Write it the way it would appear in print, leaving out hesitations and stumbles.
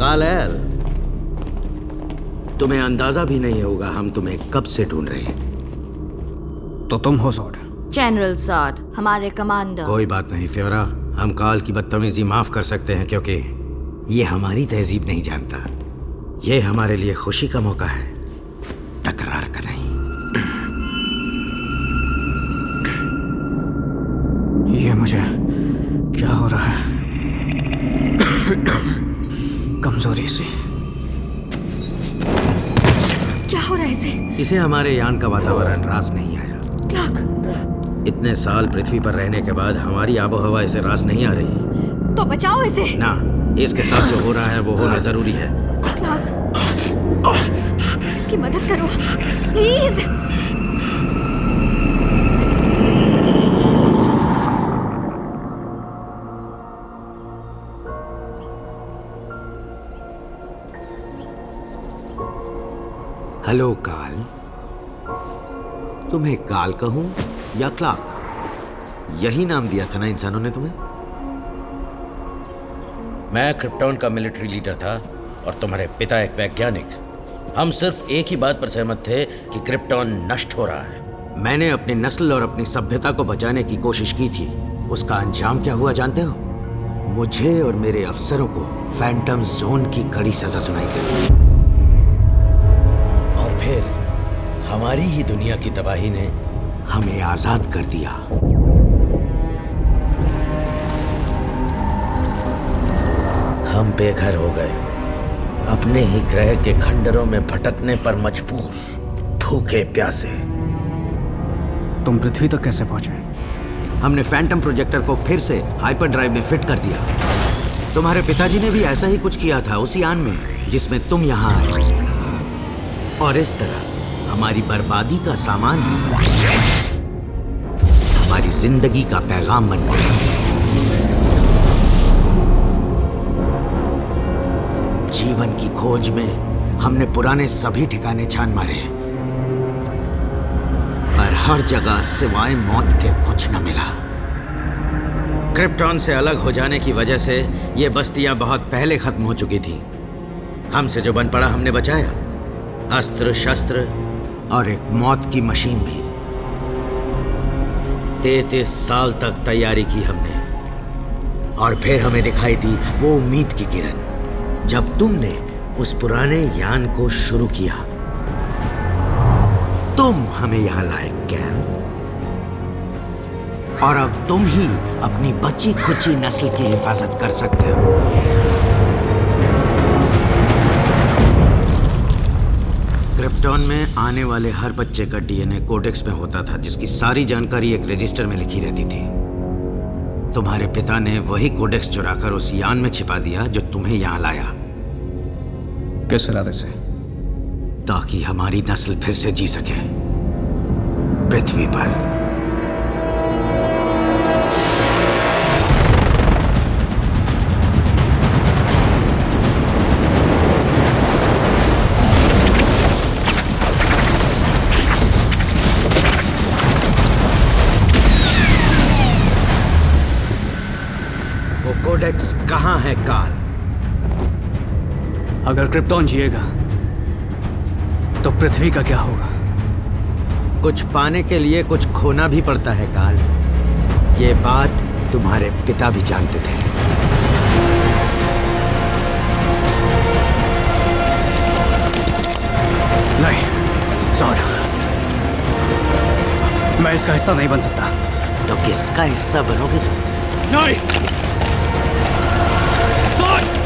काल, तुम्हें अंदाजा भी नहीं होगा हम तुम्हें कब से ढूंढ रहे हैं। तो तुम हो सॉर्ड? जनरल सॉर्ड, हमारे कमांडर। कोई बात नहीं फ्योरा, हम काल की बदतमीजी माफ कर सकते हैं क्योंकि ये हमारी तहजीब नहीं जानता। ये हमारे लिए खुशी का मौका है, तकरार का नहीं। ये मुझे क्या हो रहा है? कमजोरी सी। क्या हो रहा है इसे? इसे हमारे यान का वातावरण रास नहीं आया। क्लॉक, इतने साल पृथ्वी पर रहने के बाद हमारी आबोहवा इसे रास नहीं आ रही। तो बचाओ इसे। ना, इसके साथ जो हो रहा है वो होना जरूरी है। क्लॉक, इसकी मदद करो प्लीज। हेलो काल, तुम्हें काल कहूं या क्लॉक? यही नाम दिया था ना इंसानों ने तुम्हें? मैं क्रिप्टॉन का मिलिट्री लीडर था और तुम्हारे पिता एक वैज्ञानिक। हम सिर्फ एक ही बात पर सहमत थे कि क्रिप्टॉन नष्ट हो रहा है। मैंने अपनी नस्ल और अपनी सभ्यता को बचाने की कोशिश की थी। उसका अंजाम क्या हुआ जानते हो? मुझे और मेरे अफसरों को फैंटम जोन की कड़ी सजा सुनाई गई। और फिर हमारी ही दुनिया की तबाही ने हमें आजाद कर दिया। हम बेघर हो गए, अपने ही ग्रह के खंडरों में भटकने पर मजबूर, भूखे प्यासे। तुम पृथ्वी तक कैसे पहुंचे? हमने फैंटम प्रोजेक्टर को फिर से हाइपर ड्राइव में फिट कर दिया। तुम्हारे पिताजी ने भी ऐसा ही कुछ किया था उसी यान में जिसमें तुम यहाँ आए। और इस तरह हमारी बर्बादी का सामान ही हमारी जिंदगी का पैगाम बन गया। जीवन की खोज में हमने पुराने सभी ठिकाने छान मारे, पर हर जगह सिवाय मौत के कुछ न मिला। क्रिप्टॉन से अलग हो जाने की वजह से ये बस्तियां बहुत पहले खत्म हो चुकी थी। हमसे जो बन पड़ा हमने बचाया, अस्त्र शस्त्र और एक मौत की मशीन भी। 33 साल तक तैयारी की हमने, और फिर हमें दिखाई दी वो उम्मीद की किरण जब तुमने उस पुराने यान को शुरू किया। तुम हमें यहां लाए कैल, और अब तुम ही अपनी बची खुची नस्ल की हिफाजत कर सकते हो। क्रिप्टॉन में आने वाले हर बच्चे का डीएनए कोडेक्स में होता था, जिसकी सारी जानकारी एक रजिस्टर में लिखी रहती थी। तुम्हारे पिता ने वही कोडेक्स चुराकर उस यान में छिपा दिया जो तुम्हें यहां लाया। किस इरादे से? ताकि हमारी नस्ल फिर से जी सके पृथ्वी पर। वो कोडेक्स कहां है काल? अगर क्रिप्टॉन जिएगा तो पृथ्वी का क्या होगा? कुछ पाने के लिए कुछ खोना भी पड़ता है काल। ये बात तुम्हारे पिता भी जानते थे। नहीं सॉर्ड, मैं इसका हिस्सा नहीं बन सकता। तो किसका हिस्सा बनोगे तुम? नहीं सॉर्ड!